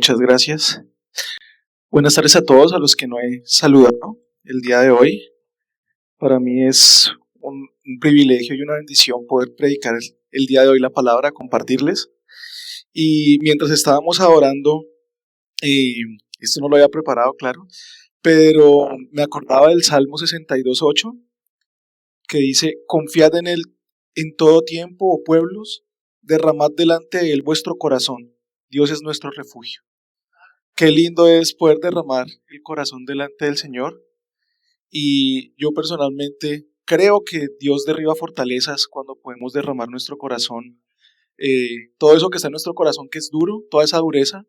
muchas gracias. Buenas tardes a todos, a los que no he saludado el día de hoy. Para mí es un privilegio y una bendición poder predicar el día de hoy la palabra, compartirles. Y mientras estábamos adorando, esto no lo había preparado, claro, pero me acordaba del Salmo 62:8, que dice: confiad en él en todo tiempo, oh pueblos, derramad delante de él vuestro corazón. Dios es nuestro refugio. Qué lindo es poder derramar el corazón delante del Señor. Y yo personalmente creo que Dios derriba fortalezas cuando podemos derramar nuestro corazón. Todo eso que está en nuestro corazón, que es duro, toda esa dureza,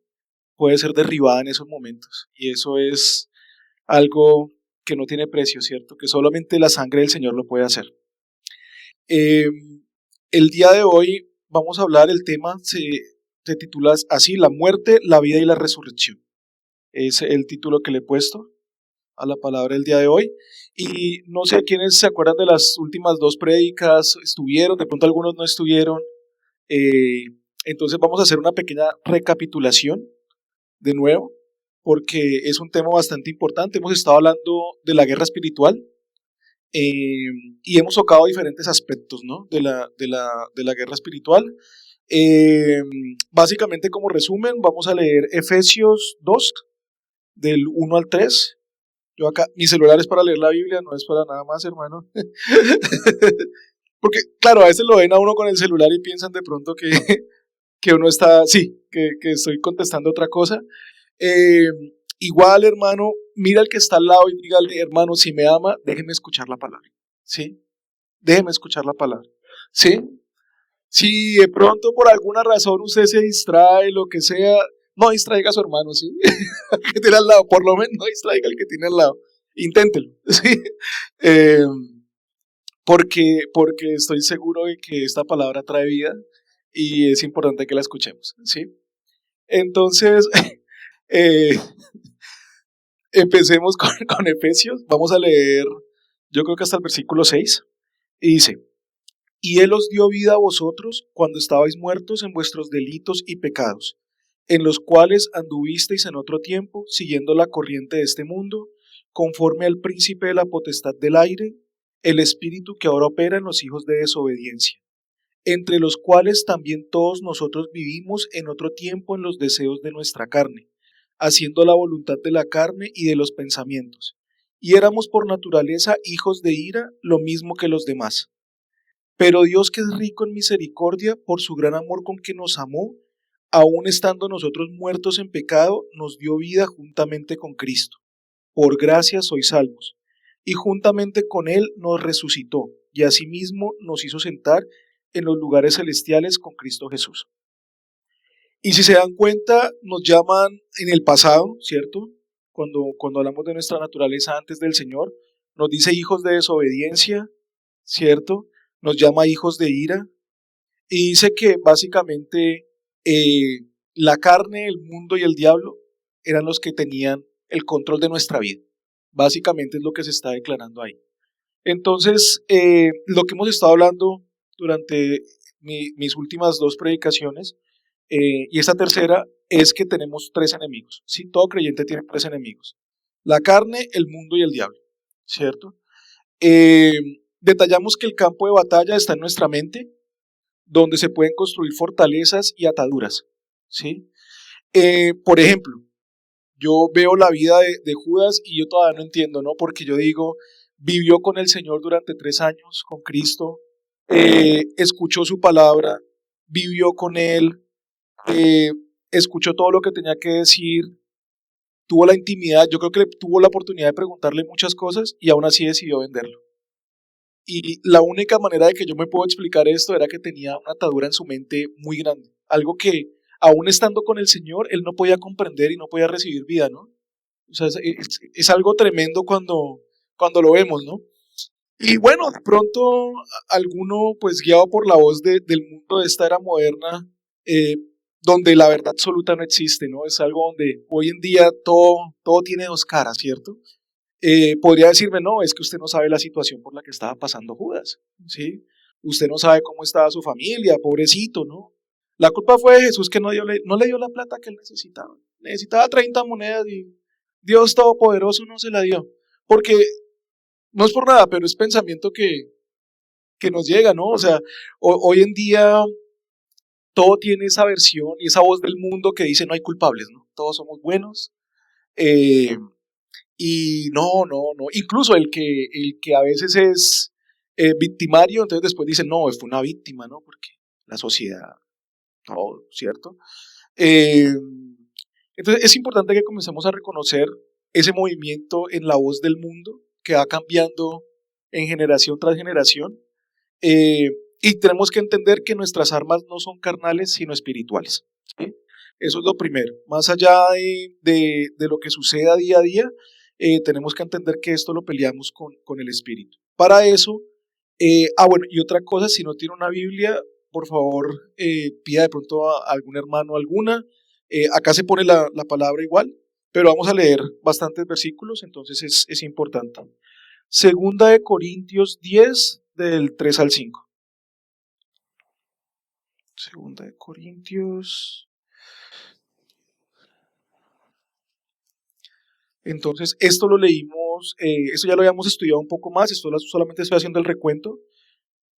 puede ser derribada en esos momentos. Y eso es algo que no tiene precio, ¿cierto? Que solamente la sangre del Señor lo puede hacer. El día de hoy vamos a hablar, el tema se titula así: la muerte, la vida y la resurrección. Es el título que le he puesto a la palabra del día de hoy. Y no sé quiénes se acuerdan de las últimas dos prédicas, estuvieron, de pronto algunos no estuvieron. Entonces vamos a hacer una pequeña recapitulación de nuevo, porque es un tema bastante importante. Hemos estado hablando de la guerra espiritual, y hemos tocado diferentes aspectos, ¿no? de la guerra espiritual. Básicamente, como resumen, vamos a leer Efesios 2, del 1 al 3. Yo acá, mi celular es para leer la Biblia, no es para nada más, hermano. Porque, claro, a veces lo ven a uno con el celular y piensan de pronto que uno está, sí, que estoy contestando otra cosa. Igual, hermano, mira al que está al lado y dígale: hermano, si me ama, déjeme escuchar la palabra. ¿Sí? Déjeme escuchar la palabra. ¿Sí? Si de pronto por alguna razón usted se distrae, lo que sea, no distraiga a su hermano, ¿sí? Que tiene al lado, por lo menos no distraiga al que tiene al lado. Inténtelo, ¿sí? Porque estoy seguro de que esta palabra trae vida y es importante que la escuchemos, ¿sí? Entonces, eh, empecemos con Efesios. Vamos a leer, yo creo que hasta el versículo 6, y dice: y Él os dio vida a vosotros cuando estabais muertos en vuestros delitos y pecados, en los cuales anduvisteis en otro tiempo, siguiendo la corriente de este mundo, conforme al príncipe de la potestad del aire, el espíritu que ahora opera en los hijos de desobediencia, entre los cuales también todos nosotros vivimos en otro tiempo en los deseos de nuestra carne, haciendo la voluntad de la carne y de los pensamientos, y éramos por naturaleza hijos de ira, lo mismo que los demás. Pero Dios, que es rico en misericordia, por su gran amor con que nos amó, aun estando nosotros muertos en pecado, nos dio vida juntamente con Cristo. Por gracia sois salvos. Y juntamente con Él nos resucitó, y asimismo nos hizo sentar en los lugares celestiales con Cristo Jesús. Y si se dan cuenta, nos llaman en el pasado, ¿cierto? Cuando hablamos de nuestra naturaleza antes del Señor, nos dice hijos de desobediencia, ¿cierto? Nos llama hijos de ira, y dice que básicamente la carne, el mundo y el diablo eran los que tenían el control de nuestra vida. Básicamente es lo que se está declarando ahí. Entonces, lo que hemos estado hablando durante mis últimas dos predicaciones, y esta tercera, es que tenemos tres enemigos. ¿Sí? Todo creyente tiene tres enemigos: la carne, el mundo y el diablo, ¿cierto? Detallamos que el campo de batalla está en nuestra mente, donde se pueden construir fortalezas y ataduras, ¿sí? Por ejemplo, yo veo la vida de Judas y yo todavía no entiendo, ¿no? Porque yo digo, vivió con el Señor durante 3 años, con Cristo, escuchó su palabra, vivió con Él, escuchó todo lo que tenía que decir, tuvo la intimidad, yo creo que tuvo la oportunidad de preguntarle muchas cosas y aún así decidió venderlo. Y la única manera de que yo me puedo explicar esto era que tenía una atadura en su mente muy grande. Algo que, aún estando con el Señor, él no podía comprender y no podía recibir vida, ¿no? O sea, es algo tremendo cuando lo vemos, ¿no? Y bueno, de pronto alguno, pues guiado por la voz del mundo de esta era moderna, donde la verdad absoluta no existe, ¿no? Es algo donde hoy en día todo tiene dos caras, ¿cierto? Podría decirme: no, es que usted no sabe la situación por la que estaba pasando Judas, ¿sí? Usted no sabe cómo estaba su familia, pobrecito, ¿no? La culpa fue de Jesús, que no le dio la plata que él necesitaba. necesitaba 30 monedas y Dios Todopoderoso no se la dio. Porque no es por nada, pero es pensamiento que nos llega, ¿no? O sea, hoy en día todo tiene esa versión y esa voz del mundo que dice no hay culpables, ¿no? Todos somos buenos. eh, y no. Incluso el que a veces es victimario, entonces después dice no, fue una víctima, ¿no? Porque la sociedad, todo, ¿cierto? Eh, entonces es importante que comencemos a reconocer ese movimiento en la voz del mundo que va cambiando en generación tras generación. Eh, y tenemos que entender que nuestras armas no son carnales, sino espirituales. ¿Sí? Eso es lo primero. Más allá de lo que suceda día a día, tenemos que entender que esto lo peleamos con el espíritu. Para eso, bueno, y otra cosa, si no tiene una Biblia, por favor, pida de pronto a algún hermano alguna. Acá se pone la palabra igual, pero vamos a leer bastantes versículos, entonces es importante. Segunda de Corintios 10, del 3 al 5. Segunda de Corintios. Entonces, esto lo leímos, esto ya lo habíamos estudiado un poco más, esto solamente estoy haciendo el recuento.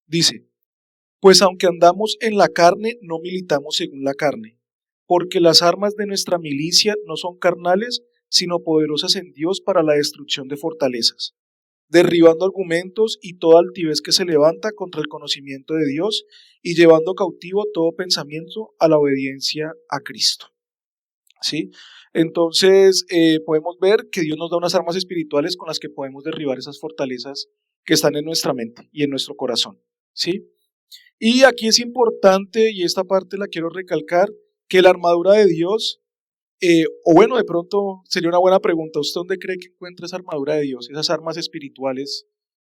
Dice, pues aunque andamos en la carne, no militamos según la carne, porque las armas de nuestra milicia no son carnales, sino poderosas en Dios para la destrucción de fortalezas, derribando argumentos y toda altivez que se levanta contra el conocimiento de Dios y llevando cautivo todo pensamiento a la obediencia a Cristo. ¿Sí? Entonces podemos ver que Dios nos da unas armas espirituales con las que podemos derribar esas fortalezas que están en nuestra mente y en nuestro corazón. ¿Sí? Y aquí es importante, y esta parte la quiero recalcar, que la armadura de Dios, o bueno, de pronto sería una buena pregunta, ¿usted dónde cree que encuentra esa armadura de Dios, esas armas espirituales?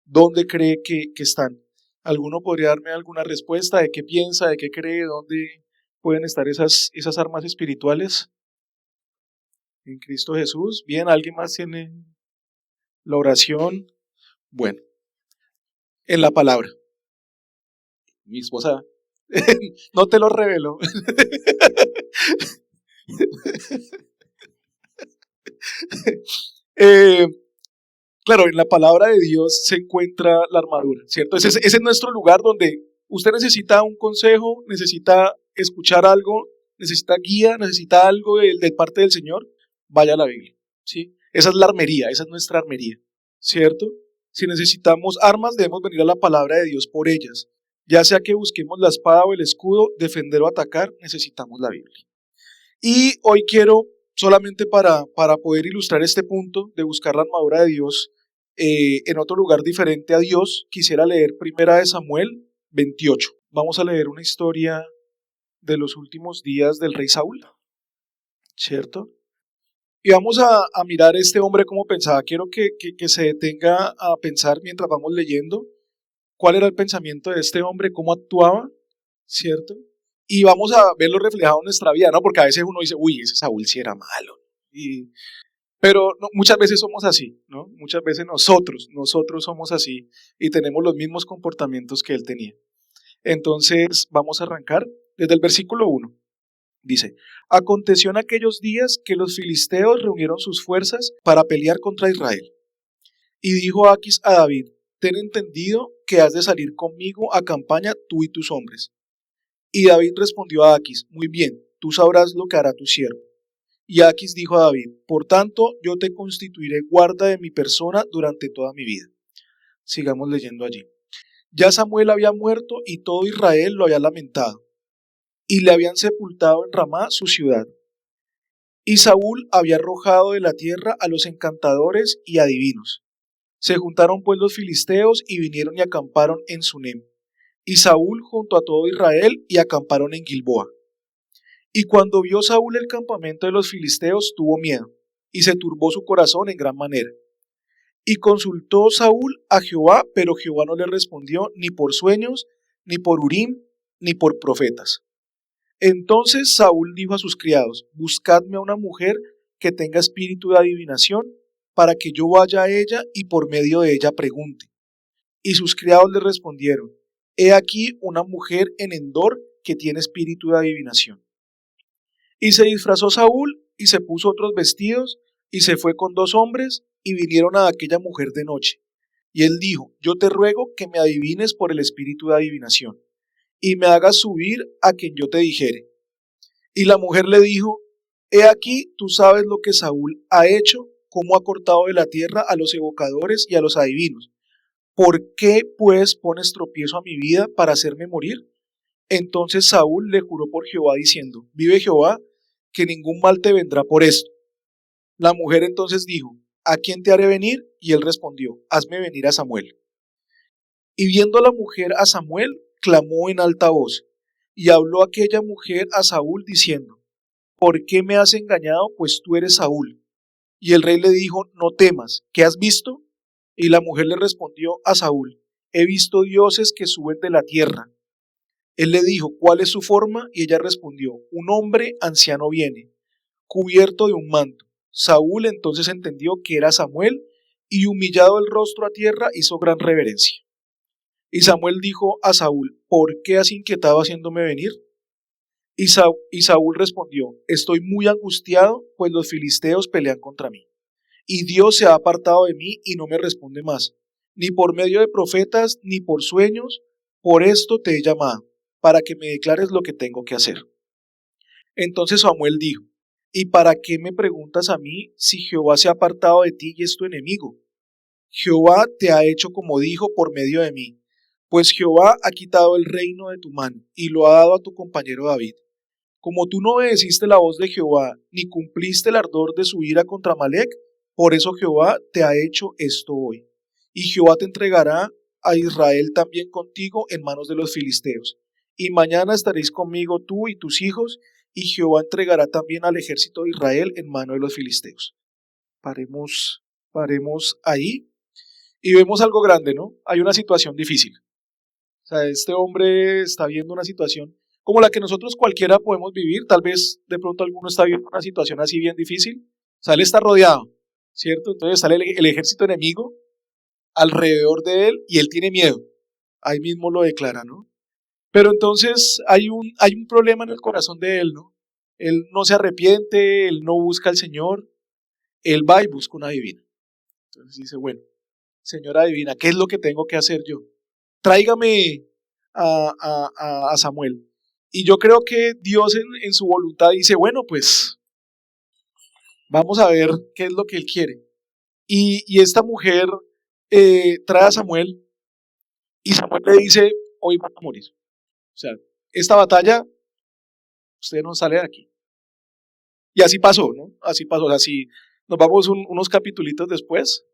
¿Dónde cree que están? ¿Alguno podría darme alguna respuesta de qué piensa, de qué cree, dónde pueden estar esas armas espirituales? En Cristo Jesús. Bien, ¿alguien más tiene la oración? Bueno, en la palabra. Mi esposa no te lo reveló. eh, claro, en la palabra de Dios se encuentra la armadura, ¿cierto? Ese es nuestro lugar donde usted necesita un consejo, necesita escuchar algo, necesita guía, necesita algo de parte del Señor, vaya a la Biblia, ¿sí? Esa es la armería, esa es nuestra armería, ¿cierto? Si necesitamos armas, debemos venir a la palabra de Dios por ellas. Ya sea que busquemos la espada o el escudo, defender o atacar, necesitamos la Biblia. Y hoy quiero, solamente para poder ilustrar este punto de buscar la armadura de Dios en otro lugar diferente a Dios, quisiera leer Primera de Samuel 28. Vamos a leer una historia de los últimos días del rey Saúl, ¿cierto? Y vamos a mirar a este hombre cómo pensaba. Quiero que se detenga a pensar mientras vamos leyendo cuál era el pensamiento de este hombre, cómo actuaba, ¿cierto? Y vamos a verlo reflejado en nuestra vida, ¿no? Porque a veces uno dice, uy, ese Saúl sí era malo. Pero no, muchas veces somos así, ¿no? Muchas veces nosotros somos así y tenemos los mismos comportamientos que él tenía. Entonces, vamos a arrancar desde el versículo 1. Dice, aconteció en aquellos días que los filisteos reunieron sus fuerzas para pelear contra Israel. Y dijo Aquis a David, ten entendido que has de salir conmigo a campaña tú y tus hombres. Y David respondió a Aquis, muy bien, tú sabrás lo que hará tu siervo. Y Aquis dijo a David, por tanto, yo te constituiré guarda de mi persona durante toda mi vida. Sigamos leyendo allí. Ya Samuel había muerto y todo Israel lo había lamentado, y le habían sepultado en Ramá su ciudad. Y Saúl había arrojado de la tierra a los encantadores y adivinos. Se juntaron pues los filisteos y vinieron y acamparon en Sunem. Y Saúl junto a todo Israel y acamparon en Gilboa. Y cuando vio Saúl el campamento de los filisteos, tuvo miedo, y se turbó su corazón en gran manera. Y consultó Saúl a Jehová, pero Jehová no le respondió ni por sueños, ni por Urim, ni por profetas. Entonces Saúl dijo a sus criados, buscadme a una mujer que tenga espíritu de adivinación, para que yo vaya a ella y por medio de ella pregunte. Y sus criados le respondieron, he aquí una mujer en Endor que tiene espíritu de adivinación. Y se disfrazó Saúl y se puso otros vestidos y se fue con 2 hombres y vinieron a aquella mujer de noche. Y él dijo: yo te ruego que me adivines por el espíritu de adivinación y me hagas subir a quien yo te dijere. Y la mujer le dijo: he aquí, tú sabes lo que Saúl ha hecho, cómo ha cortado de la tierra a los evocadores y a los adivinos. ¿Por qué pues pones tropiezo a mi vida para hacerme morir? Entonces Saúl le juró por Jehová diciendo: vive Jehová, que ningún mal te vendrá por esto. La mujer entonces dijo: ¿a quién te haré venir? Y él respondió: hazme venir a Samuel. Y viendo la mujer a Samuel, clamó en alta voz, y habló aquella mujer a Saúl diciendo: ¿por qué me has engañado? Pues tú eres Saúl. Y el rey le dijo: no temas, ¿qué has visto? Y la mujer le respondió a Saúl: he visto dioses que suben de la tierra. Él le dijo: ¿cuál es su forma? Y ella respondió: un hombre anciano viene, cubierto de un manto. Saúl entonces entendió que era Samuel, y humillado el rostro a tierra hizo gran reverencia. Y Samuel dijo a Saúl: ¿por qué has inquietado haciéndome venir? Y Saúl respondió: estoy muy angustiado, pues los filisteos pelean contra mí. Y Dios se ha apartado de mí y no me responde más, ni por medio de profetas, ni por sueños. Por esto te he llamado, para que me declares lo que tengo que hacer. Entonces Samuel dijo: ¿y para qué me preguntas a mí si Jehová se ha apartado de ti y es tu enemigo? Jehová te ha hecho como dijo por medio de mí, pues Jehová ha quitado el reino de tu mano y lo ha dado a tu compañero David. Como tú no obedeciste la voz de Jehová, ni cumpliste el ardor de su ira contra Amalec, por eso Jehová te ha hecho esto hoy. Y Jehová te entregará a Israel también contigo en manos de los filisteos. Y mañana estaréis conmigo tú y tus hijos, y Jehová entregará también al ejército de Israel en mano de los filisteos. Paremos ahí y vemos algo grande, ¿no? Hay una situación difícil. O sea, este hombre está viendo una situación como la que nosotros cualquiera podemos vivir. Tal vez de pronto alguno está viendo una situación así bien difícil. O sea, él está rodeado, ¿cierto? Entonces sale el ejército enemigo alrededor de él y él tiene miedo. Ahí mismo lo declara, ¿no? Pero entonces hay un problema en el corazón de él, ¿no? Él no se arrepiente, él no busca al Señor, él va y busca una divina. Entonces dice: bueno, señora divina, ¿qué es lo que tengo que hacer yo? Tráigame a Samuel. Y yo creo que Dios en su voluntad dice: bueno, pues vamos a ver qué es lo que él quiere. Y esta mujer trae a Samuel y Samuel le dice: hoy van a morir. O sea, esta batalla, usted no sale de aquí. Y así pasó, ¿no? Así pasó. O sea, si nos vamos unos capitulitos después,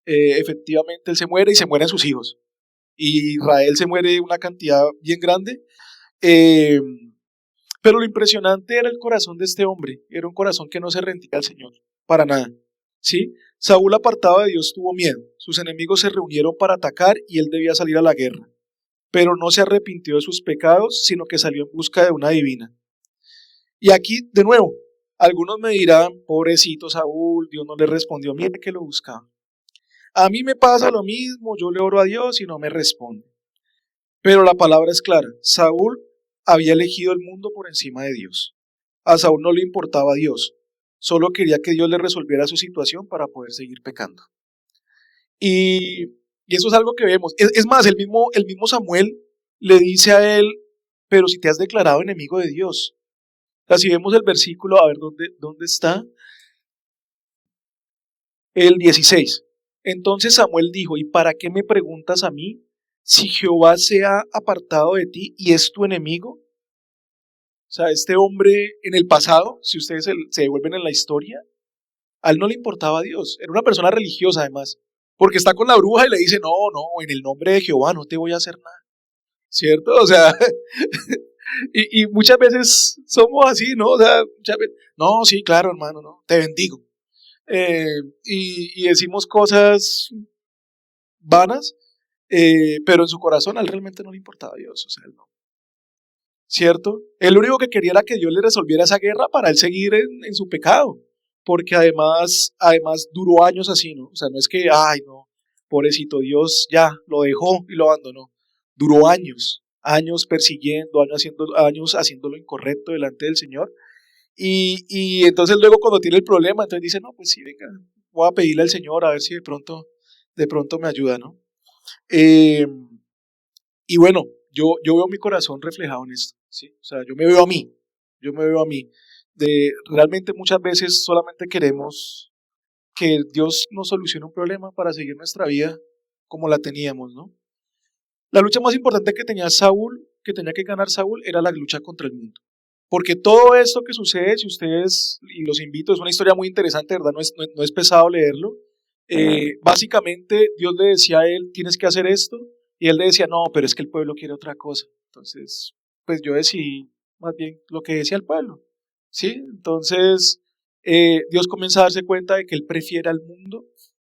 efectivamente él se muere y se mueren sus hijos. Y Israel se muere una cantidad bien grande. Eh, pero lo impresionante era el corazón de este hombre. Era un corazón que no se rendía al Señor, para nada. ¿Sí? Saúl, apartado de Dios, tuvo miedo. Sus enemigos se reunieron para atacar y él debía salir a la guerra. Pero no se arrepintió de sus pecados, sino que salió en busca de una divina. Y aquí, de nuevo, algunos me dirán: pobrecito Saúl, Dios no le respondió. Mire que lo buscaba. A mí me pasa lo mismo, yo le oro a Dios y no me responde. Pero la palabra es clara: Saúl había elegido el mundo por encima de Dios. A Saúl no le importaba a Dios, solo quería que Dios le resolviera su situación para poder seguir pecando. Y, y eso es algo que vemos. Es más, el mismo Samuel le dice a él: pero si te has declarado enemigo de Dios. O sea, si vemos el versículo, a ver dónde está, el 16. Entonces Samuel dijo: ¿y para qué me preguntas a mí? Si Jehová se ha apartado de ti y es tu enemigo. O sea, este hombre en el pasado, si ustedes se devuelven en la historia, a él no le importaba a Dios. Era una persona religiosa además, porque está con la bruja y le dice: no, no, en el nombre de Jehová no te voy a hacer nada. ¿Cierto? O sea, y muchas veces somos así, ¿no? O sea, muchas veces: no, sí, claro, hermano, no, te bendigo. Eh, y decimos cosas vanas, pero en su corazón a él realmente no le importaba a Dios. O sea, él no. ¿Cierto? Él lo único que quería era que Dios le resolviera esa guerra para él seguir en su pecado, porque además duró años así, ¿no? O sea, no es que, ay, no, pobrecito, Dios ya lo dejó y lo abandonó. Duró años persiguiendo, años haciendo lo incorrecto delante del Señor, Y entonces luego cuando tiene el problema, entonces dice, no, pues sí, venga, voy a pedirle al Señor a ver si de pronto me ayuda, ¿no? Eh, y bueno, yo veo mi corazón reflejado en esto, ¿sí? O sea, yo me veo a mí. Realmente muchas veces solamente queremos que Dios nos solucione un problema para seguir nuestra vida como la teníamos, ¿no? La lucha más importante que tenía Saúl, que tenía que ganar Saúl, era la lucha contra el mundo. Porque todo esto que sucede, si ustedes, y los invito, es una historia muy interesante, ¿verdad? No es pesado leerlo. Básicamente, Dios le decía a él, tienes que hacer esto, y él le decía, no, pero es que el pueblo quiere otra cosa. Entonces, pues yo decidí más bien lo que decía el pueblo, ¿sí? Entonces, Dios comienza a darse cuenta de que él prefiere al mundo,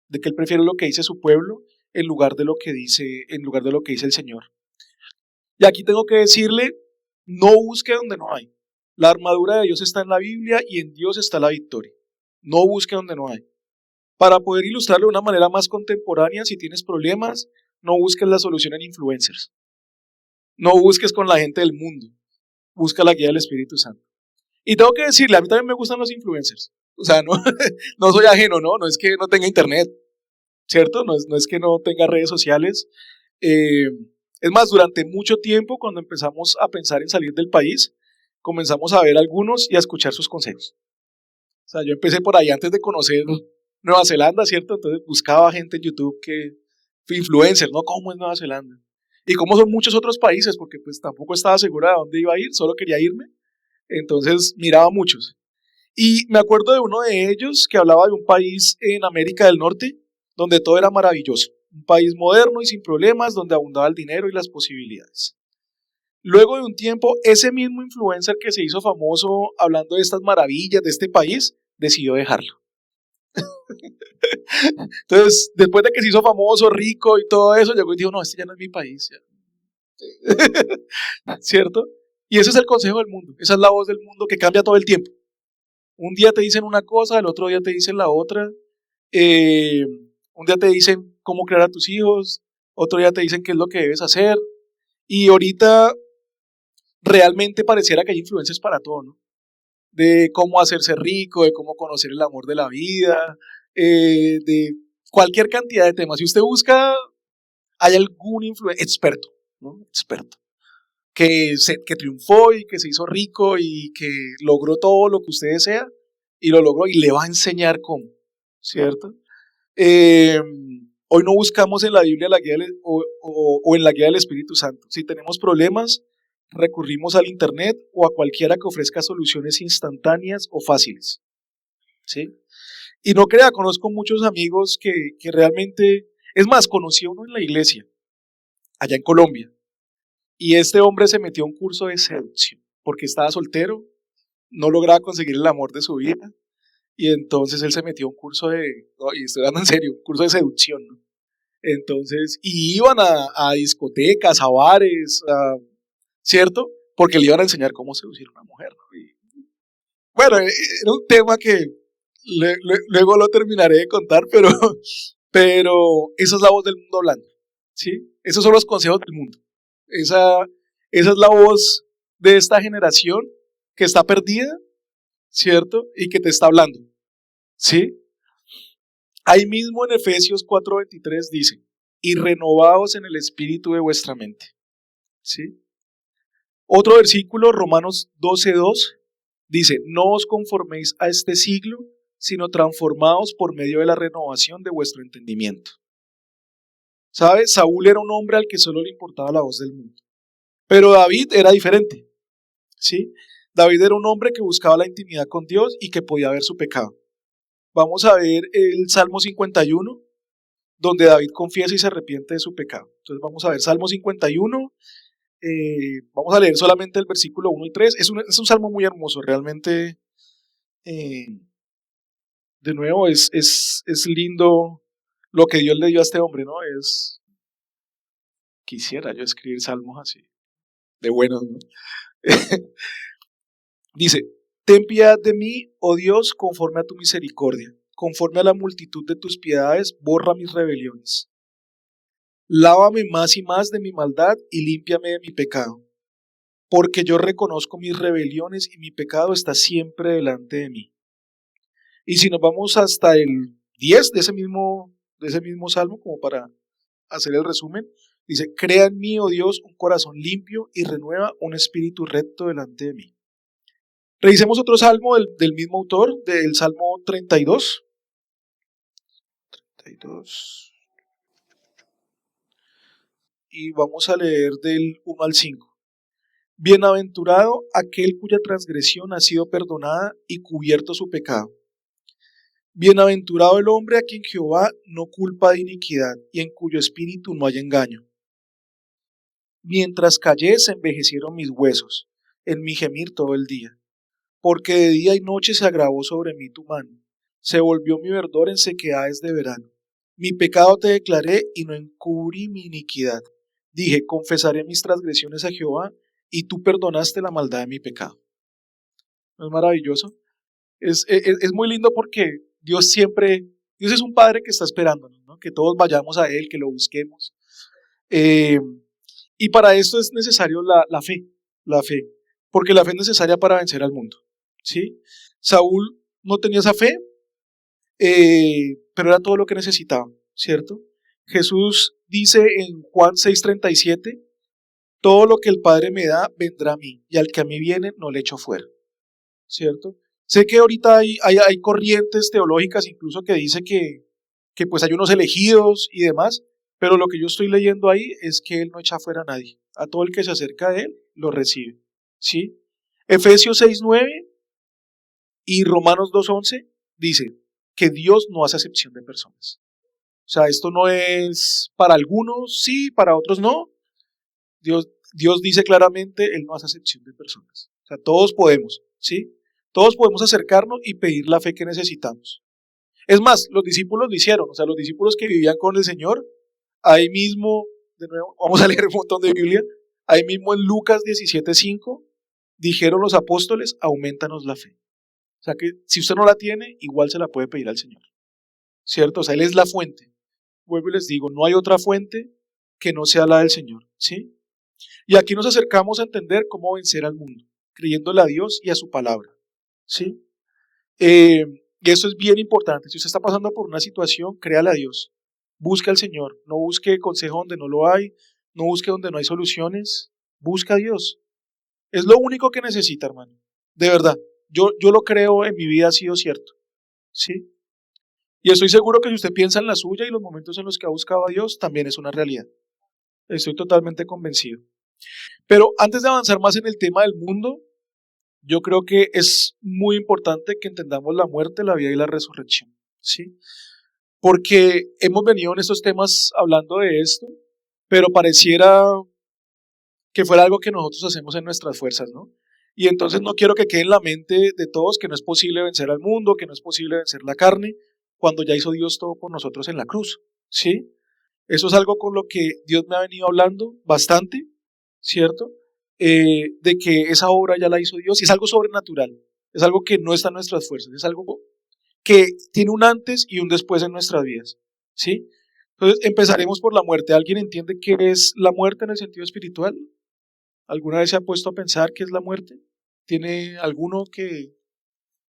de que él prefiere lo que dice su pueblo, en lugar de lo que dice el Señor. Y aquí tengo que decirle, no busque donde no hay. La armadura de Dios está en la Biblia y en Dios está la victoria. No busque donde no hay. Para poder ilustrarlo de una manera más contemporánea, si tienes problemas, no busques la solución en influencers. No busques con la gente del mundo. Busca la guía del Espíritu Santo. Y tengo que decirle, a mí también me gustan los influencers. O sea, no, no soy ajeno, ¿no? No es que no tenga internet, ¿cierto? No es que no tenga redes sociales. Eh, es más, durante mucho tiempo, cuando empezamos a pensar en salir del país, comenzamos a ver algunos y a escuchar sus consejos. O sea, yo empecé por ahí antes de conocer Nueva Zelanda, ¿cierto? Entonces buscaba gente en YouTube influencers, ¿no? ¿Cómo es Nueva Zelanda? Y cómo son muchos otros países, porque pues tampoco estaba segura de dónde iba a ir, solo quería irme. Entonces miraba muchos. Y me acuerdo de uno de ellos que hablaba de un país en América del Norte, donde todo era maravilloso. Un país moderno y sin problemas, donde abundaba el dinero y las posibilidades. Luego de un tiempo, ese mismo influencer que se hizo famoso hablando de estas maravillas de este país, decidió dejarlo. Entonces, después de que se hizo famoso, rico y todo eso, llegó y dijo, no, este ya no es mi país. ¿Cierto? Y ese es el consejo del mundo, esa es la voz del mundo que cambia todo el tiempo. Un día te dicen una cosa, el otro día te dicen la otra. Un día te dicen cómo crear a tus hijos, otro día te dicen qué es lo que debes hacer. Y ahorita realmente pareciera que hay influencias para todo, ¿no? De cómo hacerse rico, de cómo conocer el amor de la vida, de cualquier cantidad de temas. Si usted busca, hay algún experto, ¿no? Experto, que triunfó y que se hizo rico y que logró todo lo que usted desea y lo logró y le va a enseñar cómo, ¿cierto? Hoy no buscamos en la Biblia o en la guía del Espíritu Santo. Si tenemos problemas, recurrimos al Internet o a cualquiera que ofrezca soluciones instantáneas o fáciles, ¿sí? Y no crea, conozco muchos amigos que realmente, es más, conocí a uno en la iglesia, allá en Colombia, y este hombre se metió a un curso de seducción, porque estaba soltero, no lograba conseguir el amor de su vida, y entonces él se metió a un curso no, y estoy hablando en serio, un curso de seducción, ¿no? Entonces, y iban a discotecas, a bares, ¿cierto? Porque le iban a enseñar cómo seducir a una mujer, ¿no? Y, bueno, era un tema que luego lo terminaré de contar, pero esa es la voz del mundo hablando, ¿sí? Esos son los consejos del mundo. Esa es la voz de esta generación que está perdida, ¿cierto? Y que te está hablando, ¿sí? Ahí mismo en Efesios 4:23 dice, y renovaos en el espíritu de vuestra mente, ¿sí? Otro versículo, Romanos 12:2, dice, no os conforméis a este siglo, sino transformaos por medio de la renovación de vuestro entendimiento. ¿Sabe? Saúl era un hombre al que solo le importaba la voz del mundo. Pero David era diferente, ¿sí? David era un hombre que buscaba la intimidad con Dios y que podía ver su pecado. Vamos a ver el Salmo 51, donde David confiesa y se arrepiente de su pecado. Entonces vamos a ver Salmo 51, vamos a leer solamente el versículo 1 y 3. Es un salmo muy hermoso, realmente. De nuevo, es lindo lo que Dios le dio a este hombre, ¿no? Quisiera yo escribir salmos así, de buenos, ¿no? Dice, ten piedad de mí, oh Dios, conforme a tu misericordia, conforme a la multitud de tus piedades, borra mis rebeliones. Lávame más y más de mi maldad y límpiame de mi pecado. porque yo reconozco mis rebeliones y mi pecado está siempre delante de mí. Y si nos vamos hasta el 10 de ese mismo salmo, como para hacer el resumen, dice, crea en mí, oh Dios, un corazón limpio y renueva un espíritu recto delante de mí. Revisemos otro salmo del mismo autor, del Salmo 32. 32. Y vamos a leer del 1 al 5. Bienaventurado aquel cuya transgresión ha sido perdonada y cubierto su pecado. Bienaventurado el hombre a quien Jehová no culpa de iniquidad y en cuyo espíritu no hay engaño. Mientras callé se envejecieron mis huesos, en mi gemir todo el día. Porque de día y noche se agravó sobre mí tu mano, se volvió mi verdor en sequedades de verano. Mi pecado te declaré y no encubrí mi iniquidad. Dije, confesaré mis transgresiones a Jehová, y tú perdonaste la maldad de mi pecado. ¿No es maravilloso? Es muy lindo porque Dios es un Padre que está esperándonos, ¿no? Que todos vayamos a Él, que lo busquemos. Y para esto es necesario la fe, porque la fe es necesaria para vencer al mundo, ¿sí? Saúl no tenía esa fe, pero era todo lo que necesitaba, ¿cierto? Jesús dice en Juan 6:37, todo lo que el Padre me da vendrá a mí, y al que a mí viene no le echo fuera, ¿cierto? Sé que ahorita hay corrientes teológicas incluso que dice que pues hay unos elegidos y demás, pero lo que yo estoy leyendo ahí es que Él no echa fuera a nadie. A todo el que se acerca de Él, lo recibe, ¿sí? Efesios 6:9 y Romanos 2:11 dice que Dios no hace acepción de personas. O sea, esto no es para algunos sí, para otros no. Dios dice claramente, Él no hace acepción de personas. O sea, todos podemos, ¿sí? Todos podemos acercarnos y pedir la fe que necesitamos. Es más, los discípulos lo hicieron, o sea, los discípulos que vivían con el Señor, ahí mismo, de nuevo, vamos a leer un montón de Biblia, ahí mismo en Lucas 17:5, dijeron los apóstoles, aumentanos la fe. O sea que si usted no la tiene, igual se la puede pedir al Señor, ¿cierto? O sea, Él es la fuente. Vuelvo y les digo, no hay otra fuente que no sea la del Señor, ¿sí? Y aquí nos acercamos a entender cómo vencer al mundo, creyéndole a Dios y a su palabra, ¿sí? Y eso es bien importante. Si usted está pasando por una situación, créale a Dios. Busque al Señor. No busque consejo donde no lo hay. No busque donde no hay soluciones. Busca a Dios. Es lo único que necesita, hermano. De verdad. Yo lo creo, en mi vida ha sido cierto. ¿Sí? Y estoy seguro que si usted piensa en la suya y los momentos en los que ha buscado a Dios, también es una realidad. Estoy totalmente convencido. Pero antes de avanzar más en el tema del mundo, yo creo que es muy importante que entendamos la muerte, la vida y la resurrección, ¿sí? Porque hemos venido en estos temas hablando de esto, pero pareciera que fuera algo que nosotros hacemos en nuestras fuerzas, ¿no? Y entonces no quiero que quede en la mente de todos que no es posible vencer al mundo, que no es posible vencer la carne, cuando ya hizo Dios todo por nosotros en la cruz, ¿sí? Eso es algo con lo que Dios me ha venido hablando bastante, ¿cierto? De que esa obra ya la hizo Dios y es algo sobrenatural, es algo que no está en nuestras fuerzas, es algo que tiene un antes y un después en nuestras vidas, ¿sí? Entonces empezaremos por la muerte. ¿Alguien entiende qué es la muerte en el sentido espiritual? ¿Alguna vez se ha puesto a pensar qué es la muerte? ¿Tiene alguno que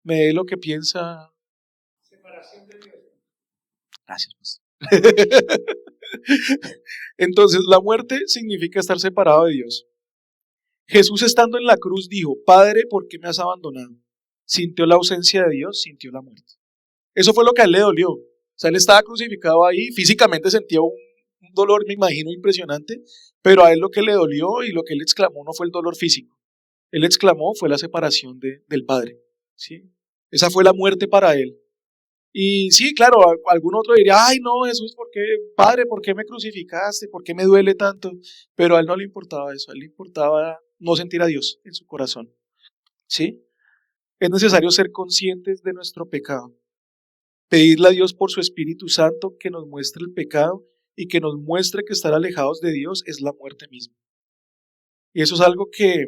me dé lo que piensa? Separación de Dios. Gracias, pastor. Entonces, la muerte significa estar separado de Dios. Jesús estando en la cruz dijo, Padre, ¿por qué me has abandonado? Sintió la ausencia de Dios, sintió la muerte. Eso fue lo que a él le dolió. O sea, él estaba crucificado ahí, físicamente sentía un dolor, me imagino, impresionante, pero a él lo que le dolió y lo que él exclamó no fue el dolor físico. Él exclamó fue la separación del Padre, ¿sí? Esa fue la muerte para él. Y sí, claro, algún otro diría, ay no, Jesús, ¿por qué, Padre, por qué me crucificaste? ¿Por qué me duele tanto? Pero a él no le importaba eso, a él le importaba no sentir a Dios en su corazón, ¿sí? Es necesario ser conscientes de nuestro pecado, pedirle a Dios por su Espíritu Santo que nos muestre el pecado y que nos muestre que estar alejados de Dios es la muerte misma. Y eso es algo que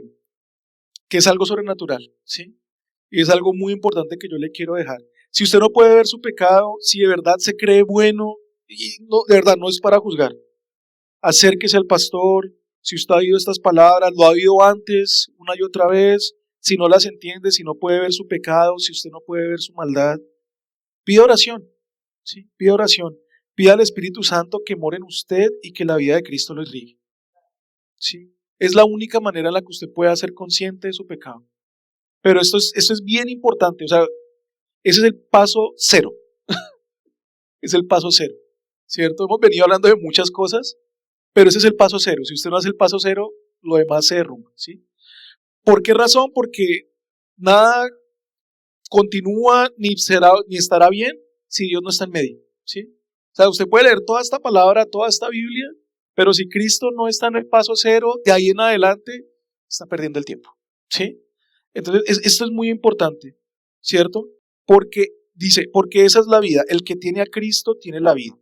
es algo sobrenatural, ¿sí? Y es algo muy importante que yo le quiero dejar. Si usted no puede ver su pecado, si de verdad se cree bueno, y no, de verdad no es para juzgar, acérquese al pastor, Si usted ha oído estas palabras, lo ha oído antes, una y otra vez, si no las entiende, si no puede ver su pecado, si usted no puede ver su maldad, pida oración, ¿sí? Pida oración. Pida al Espíritu Santo que more en usted y que la vida de Cristo lo irrigue, ¿sí? Es la única manera en la que usted pueda ser consciente de su pecado. Pero esto es bien importante, o sea, ese es el paso cero. Es el paso cero, ¿cierto? Hemos venido hablando de muchas cosas, pero ese es el paso cero. Si usted no hace el paso cero, lo demás se derrumba, ¿sí? ¿Por qué razón? Porque nada continúa ni estará bien si Dios no está en medio, ¿sí? O sea, usted puede leer toda esta palabra, toda esta Biblia, pero si Cristo no está en el paso cero, de ahí en adelante, está perdiendo el tiempo, ¿sí? Entonces, esto es muy importante, ¿cierto? Porque dice, porque esa es la vida. El que tiene a Cristo tiene la vida.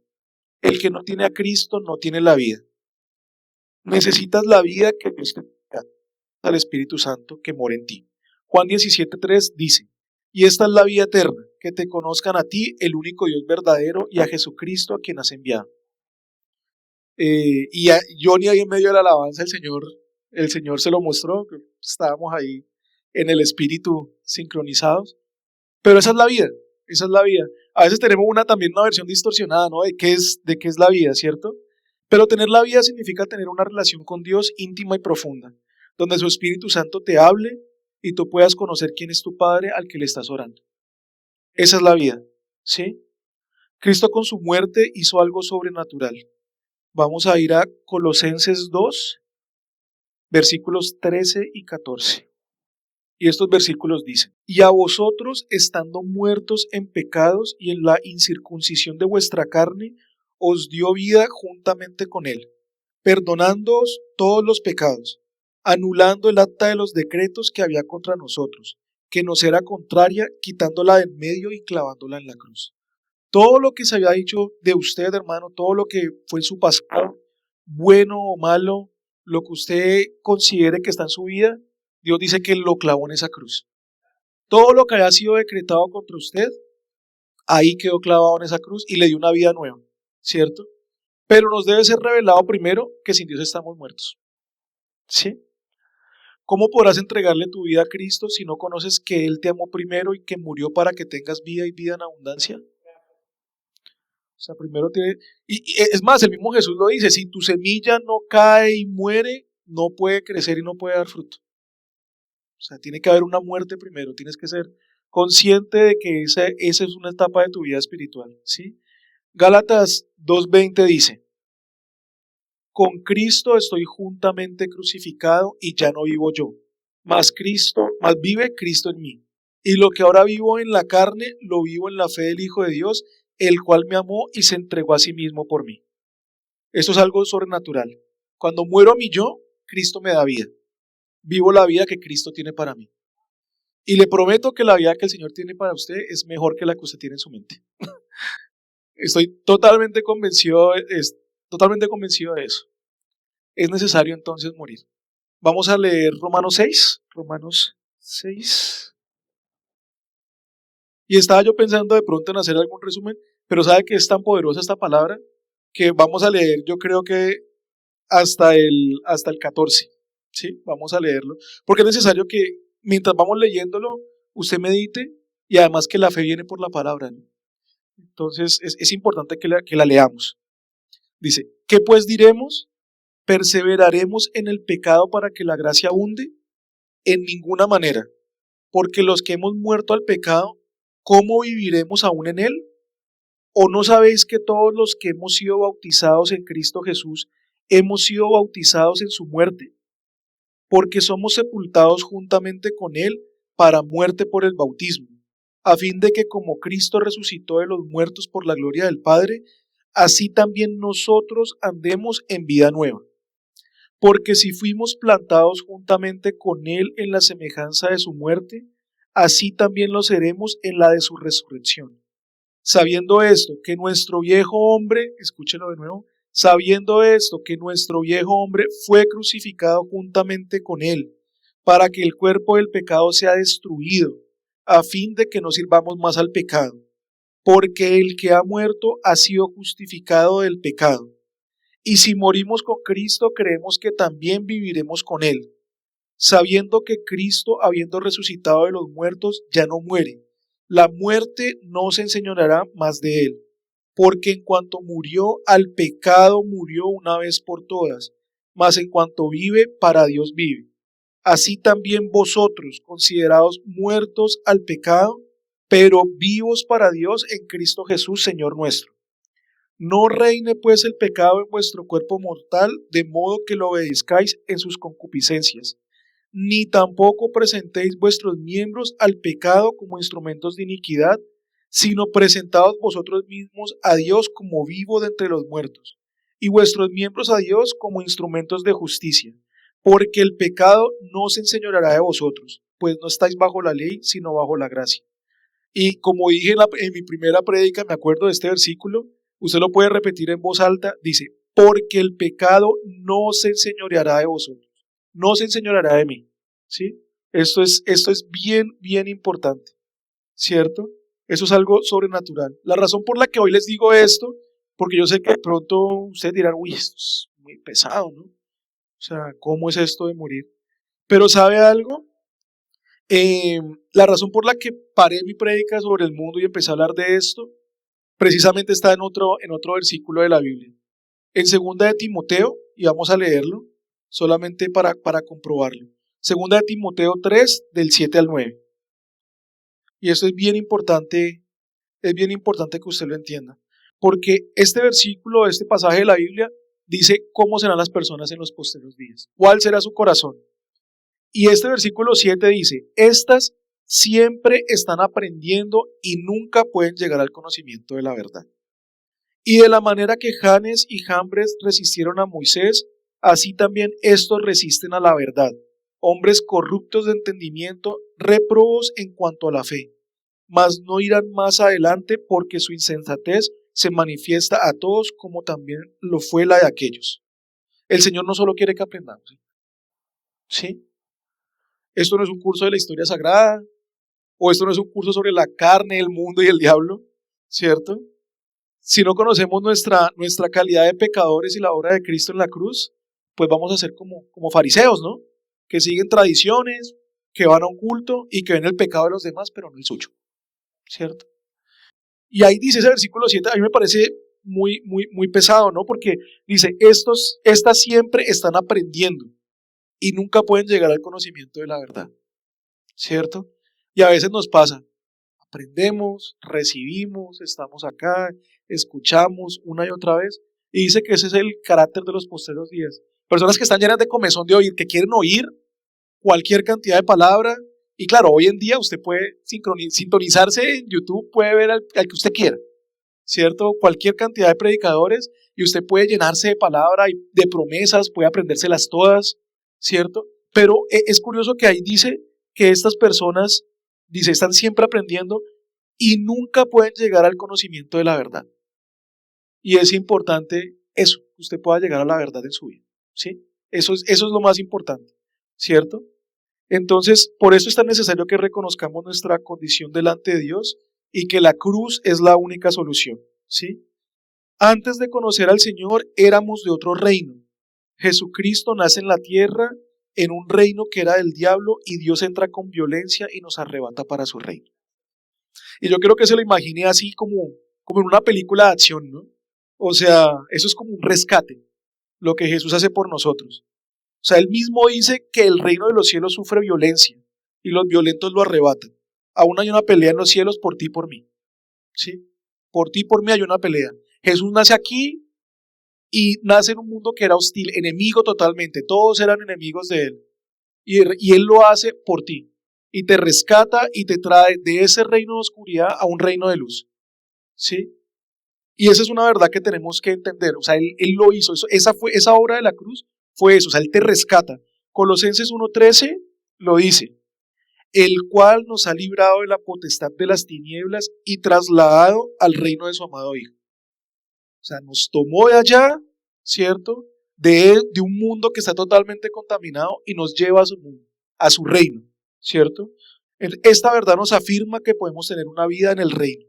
El que no tiene a Cristo no tiene la vida. Necesitas la vida que Dios te da, al Espíritu Santo que mora en ti. Juan 17:3 dice, y esta es la vida eterna, que te conozcan a ti, el único Dios verdadero, y a Jesucristo a quien has enviado. Y a Johnny ahí en medio de la alabanza, el Señor se lo mostró, que estábamos ahí en el Espíritu sincronizados. Pero esa es la vida, esa es la vida. A veces tenemos también una versión distorsionada, ¿no? De qué es la vida, ¿cierto? Pero tener la vida significa tener una relación con Dios íntima y profunda, donde su Espíritu Santo te hable y tú puedas conocer quién es tu Padre al que le estás orando. Esa es la vida, ¿sí? Cristo con su muerte hizo algo sobrenatural. Vamos a ir a Colosenses 2, versículos 13 y 14. Y estos versículos dicen, y a vosotros, estando muertos en pecados y en la incircuncisión de vuestra carne, os dio vida juntamente con él, perdonándoos todos los pecados, anulando el acta de los decretos que había contra nosotros, que nos era contraria, quitándola de en medio y clavándola en la cruz. Todo lo que se había dicho de usted, hermano, todo lo que fue en su pasado, bueno o malo, lo que usted considere que está en su vida, Dios dice que lo clavó en esa cruz. Todo lo que había sido decretado contra usted, ahí quedó clavado en esa cruz y le dio una vida nueva, ¿cierto? Pero nos debe ser revelado primero que sin Dios estamos muertos, ¿sí? ¿Cómo podrás entregarle tu vida a Cristo si no conoces que Él te amó primero y que murió para que tengas vida y vida en abundancia? O sea, primero tiene... Y es más, el mismo Jesús lo dice, si tu semilla no cae y muere, no puede crecer y no puede dar fruto. O sea, tiene que haber una muerte primero, tienes que ser consciente de que esa es una etapa de tu vida espiritual, ¿sí? Gálatas 2:20 dice, con Cristo estoy juntamente crucificado y ya no vivo yo, mas vive Cristo en mí. Y lo que ahora vivo en la carne, lo vivo en la fe del Hijo de Dios, el cual me amó y se entregó a sí mismo por mí. Esto es algo sobrenatural. Cuando muero a mi yo, Cristo me da vida. Vivo la vida que Cristo tiene para mí. Y le prometo que la vida que el Señor tiene para usted es mejor que la que usted tiene en su mente. Estoy totalmente convencido de eso. Es necesario entonces morir. Vamos a leer Romanos 6. Romanos 6. Y estaba yo pensando de pronto en hacer algún resumen, pero sabe que es tan poderosa esta palabra que vamos a leer, yo creo que hasta el 14. ¿Sí? Vamos a leerlo. Porque es necesario que mientras vamos leyéndolo, usted medite y además que la fe viene por la palabra, ¿no? Entonces es importante que la leamos. Dice, ¿qué pues diremos? ¿Perseveraremos en el pecado para que la gracia abunde? En ninguna manera, porque los que hemos muerto al pecado, ¿cómo viviremos aún en él? ¿O no sabéis que todos los que hemos sido bautizados en Cristo Jesús, hemos sido bautizados en su muerte? Porque somos sepultados juntamente con él para muerte por el bautismo, a fin de que como Cristo resucitó de los muertos por la gloria del Padre, así también nosotros andemos en vida nueva. Porque si fuimos plantados juntamente con él en la semejanza de su muerte, así también lo seremos en la de su resurrección. Sabiendo esto, que nuestro viejo hombre, escúchelo de nuevo, sabiendo esto, que nuestro viejo hombre fue crucificado juntamente con él, para que el cuerpo del pecado sea destruido, a fin de que no sirvamos más al pecado, porque el que ha muerto ha sido justificado del pecado. Y si morimos con Cristo, creemos que también viviremos con Él, sabiendo que Cristo, habiendo resucitado de los muertos, ya no muere. La muerte no se enseñoreará más de Él, porque en cuanto murió al pecado, murió una vez por todas, mas en cuanto vive, para Dios vive. Así también vosotros, considerados muertos al pecado, pero vivos para Dios en Cristo Jesús, Señor nuestro. No reine pues el pecado en vuestro cuerpo mortal, de modo que lo obedezcáis en sus concupiscencias, ni tampoco presentéis vuestros miembros al pecado como instrumentos de iniquidad, sino presentaos vosotros mismos a Dios como vivo de entre los muertos, y vuestros miembros a Dios como instrumentos de justicia, porque el pecado no se enseñoreará de vosotros, pues no estáis bajo la ley, sino bajo la gracia. Y como dije en mi primera prédica, me acuerdo de este versículo, usted lo puede repetir en voz alta, dice, porque el pecado no se enseñoreará de vosotros, no se enseñoreará de mí, ¿sí? Esto es bien, bien importante, ¿cierto? Eso es algo sobrenatural. La razón por la que hoy les digo esto, porque yo sé que de pronto ustedes dirán, uy, esto es muy pesado, ¿no? O sea, ¿cómo es esto de morir? Pero ¿sabe algo? La razón por la que paré mi prédica sobre el mundo y empecé a hablar de esto, precisamente está en otro versículo de la Biblia. En segunda de Timoteo, y vamos a leerlo, solamente para comprobarlo. Segunda de Timoteo 3, del 7 al 9. Y esto es bien importante que usted lo entienda. Porque este versículo, este pasaje de la Biblia, dice cómo serán las personas en los posteriores días. ¿Cuál será su corazón? Y este versículo 7 dice, estas siempre están aprendiendo y nunca pueden llegar al conocimiento de la verdad. Y de la manera que Janes y Jambres resistieron a Moisés, así también estos resisten a la verdad. Hombres corruptos de entendimiento, réprobos en cuanto a la fe, mas no irán más adelante porque su insensatez se manifiesta a todos como también lo fue la de aquellos. El Señor no solo quiere que aprendamos, ¿sí? Esto no es un curso de la historia sagrada, o esto no es un curso sobre la carne, el mundo y el diablo, ¿cierto? Si no conocemos nuestra calidad de pecadores y la obra de Cristo en la cruz, pues vamos a ser como fariseos, ¿no? Que siguen tradiciones, que van a un culto y que ven el pecado de los demás, pero no el suyo, ¿cierto? Y ahí dice ese versículo 7, a mí me parece muy, muy, muy pesado, ¿no? Porque dice, estas siempre están aprendiendo y nunca pueden llegar al conocimiento de la verdad, ¿cierto? Y a veces nos pasa, aprendemos, recibimos, estamos acá, escuchamos una y otra vez, y dice que ese es el carácter de los posteriores días. Personas que están llenas de comezón de oír, que quieren oír cualquier cantidad de palabra, y claro, hoy en día usted puede sintonizarse en YouTube, puede ver al que usted quiera, ¿cierto? Cualquier cantidad de predicadores, y usted puede llenarse de palabra y de promesas, puede aprendérselas todas, ¿cierto? Pero es curioso que ahí dice que estas personas, dice, están siempre aprendiendo y nunca pueden llegar al conocimiento de la verdad. Y es importante eso, que usted pueda llegar a la verdad en su vida, ¿sí? Eso es lo más importante, ¿cierto? Entonces, por eso es tan necesario que reconozcamos nuestra condición delante de Dios y que la cruz es la única solución, ¿sí? Antes de conocer al Señor éramos de otro reino. Jesucristo nace en la tierra en un reino que era del diablo y Dios entra con violencia y nos arrebata para su reino. Y yo creo que se lo imagine así como en una película de acción, ¿no? O sea, eso es como un rescate, lo que Jesús hace por nosotros. O sea, él mismo dice que el reino de los cielos sufre violencia y los violentos lo arrebatan. Aún hay una pelea en los cielos por ti y por mí, ¿sí? Por ti y por mí hay una pelea. Jesús nace aquí y nace en un mundo que era hostil, enemigo totalmente. Todos eran enemigos de él. Y él lo hace por ti. Y te rescata y te trae de ese reino de oscuridad a un reino de luz, ¿sí? Y esa es una verdad que tenemos que entender. O sea, él lo hizo. Esa obra de la cruz fue eso. O sea, él te rescata. Colosenses 1:13 lo dice. El cual nos ha librado de la potestad de las tinieblas y trasladado al reino de su amado Hijo. O sea, nos tomó de allá, ¿cierto? De un mundo que está totalmente contaminado y nos lleva a su mundo, a su reino, ¿cierto? Esta verdad nos afirma que podemos tener una vida en el reino,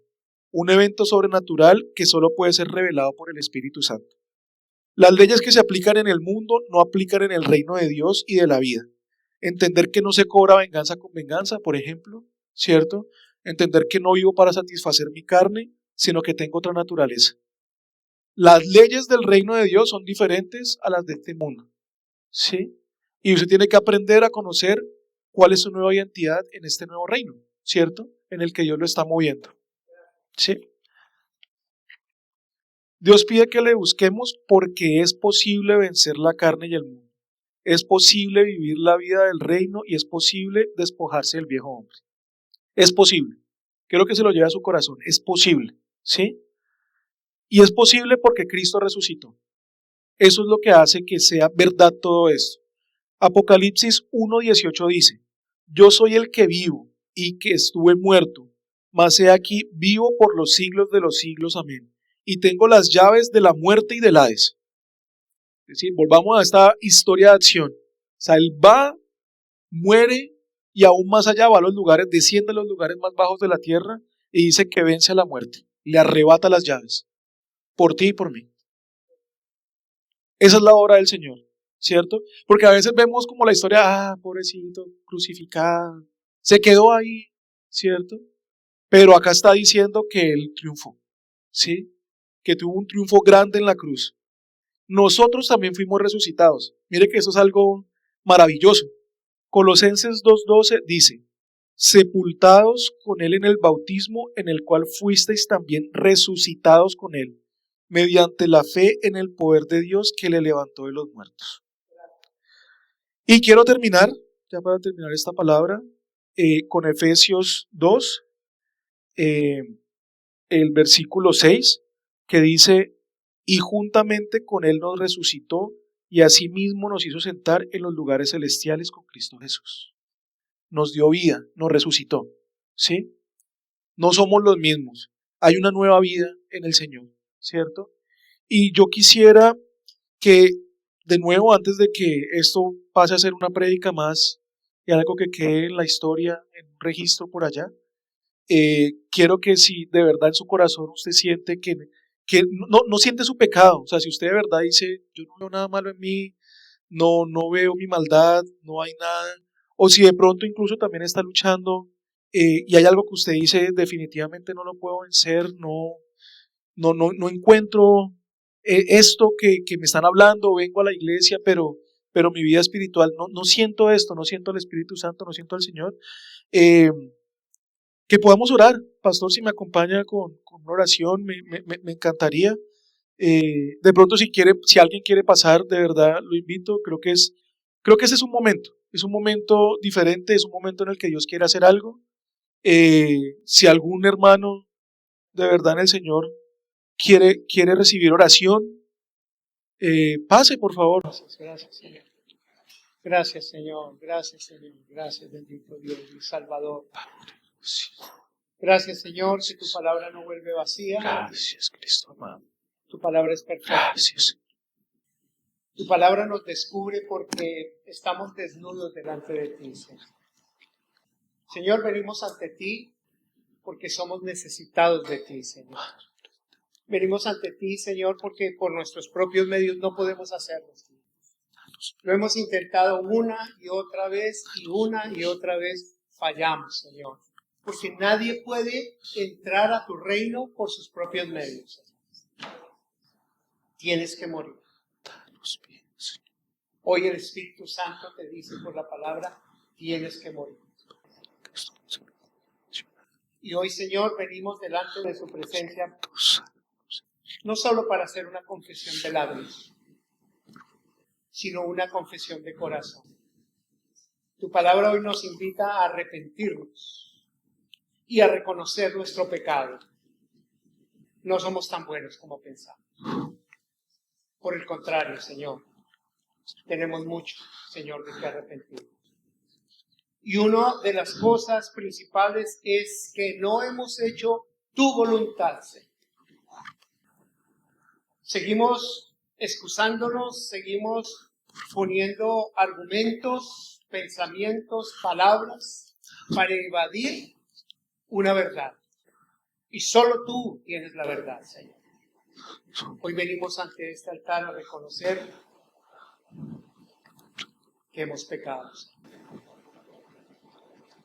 un evento sobrenatural que solo puede ser revelado por el Espíritu Santo. Las leyes que se aplican en el mundo no aplican en el reino de Dios y de la vida. Entender que no se cobra venganza con venganza, por ejemplo, ¿cierto? Entender que no vivo para satisfacer mi carne, sino que tengo otra naturaleza. Las leyes del reino de Dios son diferentes a las de este mundo, ¿sí? Y usted tiene que aprender a conocer cuál es su nueva identidad en este nuevo reino, ¿cierto? En el que Dios lo está moviendo, ¿sí? Dios pide que le busquemos porque es posible vencer la carne y el mundo. Es posible vivir la vida del reino y es posible despojarse del viejo hombre. Es posible. Quiero que se lo lleve a su corazón. Es posible, ¿sí? Y es posible porque Cristo resucitó. Eso es lo que hace que sea verdad todo esto. Apocalipsis 1:18 dice: Yo soy el que vivo y que estuve muerto, mas he aquí vivo por los siglos de los siglos. Amén. Y tengo las llaves de la muerte y del Hades. Es decir, volvamos a esta historia de acción. O sea, él va, muere y aún más allá va a los lugares, desciende a los lugares más bajos de la tierra y dice que vence a la muerte. Le arrebata las llaves. Por ti y por mí. Esa es la obra del Señor, ¿cierto? Porque a veces vemos como la historia, pobrecito, crucificado, se quedó ahí, ¿cierto? Pero acá está diciendo que él triunfó, ¿sí? Que tuvo un triunfo grande en la cruz. Nosotros también fuimos resucitados. Mire que eso es algo maravilloso. Colosenses 2:12 dice: sepultados con él en el bautismo, en el cual fuisteis también resucitados con él, mediante la fe en el poder de Dios que le levantó de los muertos. Y quiero terminar, ya para terminar esta palabra, con Efesios 2, el versículo 6, que dice: y juntamente con él nos resucitó y asimismo nos hizo sentar en los lugares celestiales con Cristo Jesús. Nos dio vida, nos resucitó, ¿sí? No somos los mismos, hay una nueva vida en el Señor, ¿cierto? Y yo quisiera que, de nuevo, antes de que esto pase a ser una prédica más y algo que quede en la historia, en un registro por allá, quiero que si de verdad en su corazón usted siente que no siente su pecado, o sea, si usted de verdad dice: yo no veo nada malo en mí, no veo mi maldad, no hay nada, o si de pronto incluso también está luchando y hay algo que usted dice: definitivamente no lo puedo vencer, no encuentro esto que me están hablando, vengo a la iglesia, pero mi vida espiritual, no siento esto, no siento al Espíritu Santo, no siento al Señor. Eh, que podamos orar, pastor, si me acompaña con una oración, me encantaría. De pronto si alguien quiere pasar, de verdad lo invito. Creo que ese es un momento diferente, es un momento en el que Dios quiere hacer algo. Si algún hermano de verdad en el Señor quiere recibir oración, pase por favor. Gracias, Señor. Gracias, Señor. Gracias, Señor. Gracias, bendito Dios, mi Salvador. Gracias, Señor, que tu palabra no vuelve vacía. Gracias, Cristo amado. Tu palabra es perfecta. Gracias. Tu palabra nos descubre porque estamos desnudos delante de ti, Señor. Señor, venimos ante ti porque somos necesitados de ti, Señor. Venimos ante ti, Señor, porque por nuestros propios medios no podemos hacerlo, Señor. Lo hemos intentado una y otra vez fallamos, Señor. Porque nadie puede entrar a tu reino por sus propios medios, Señor. Tienes que morir. Hoy el Espíritu Santo te dice por la palabra: tienes que morir. Y hoy, Señor, venimos delante de su presencia no solo para hacer una confesión de labios, sino una confesión de corazón. Tu palabra hoy nos invita a arrepentirnos y a reconocer nuestro pecado. No somos tan buenos como pensamos. Por el contrario, Señor, tenemos mucho, Señor, de qué arrepentirnos. Y una de las cosas principales es que no hemos hecho tu voluntad, Señor. Seguimos excusándonos, seguimos poniendo argumentos, pensamientos, palabras para evadir una verdad. Y solo tú tienes la verdad, Señor. Hoy venimos ante este altar a reconocer que hemos pecado.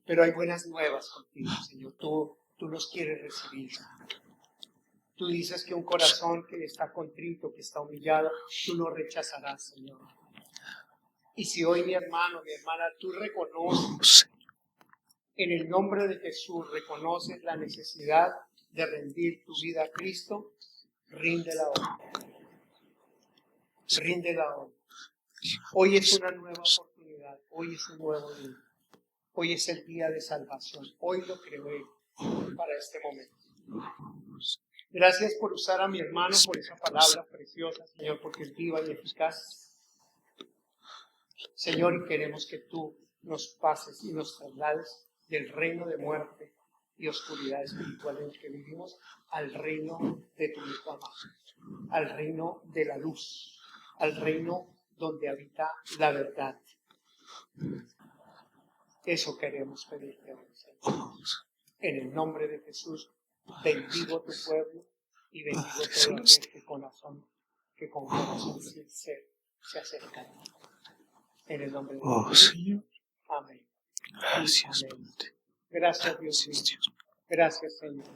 Pero hay buenas nuevas contigo, Señor. Tú nos quieres recibir. Tú dices que un corazón que está contrito, que está humillado, tú no rechazarás, Señor. Y si hoy mi hermano, mi hermana, tú reconoces, en el nombre de Jesús, reconoces la necesidad de rendir tu vida a Cristo, ríndela hoy. Ríndela hoy. Hoy es una nueva oportunidad. Hoy es un nuevo día. Hoy es el día de salvación. Hoy lo creé para este momento. Gracias por usar a mi hermano, por esa palabra preciosa, Señor, porque es viva y eficaz. Señor, y queremos que tú nos pases y nos traslades del reino de muerte y oscuridad espiritual en el que vivimos al reino de tu Hijo amado, al reino de la luz, al reino donde habita la verdad. Eso queremos pedirte hoy, Señor. En el nombre de Jesús, bendigo tu pueblo y bendigo todo aquel que con corazón sincero se acerca a ti. En el nombre de Jesús. Señor. Amén. Gracias, Amén. Padre. Gracias, Dios mío. Gracias, Dios. Gracias, Señor.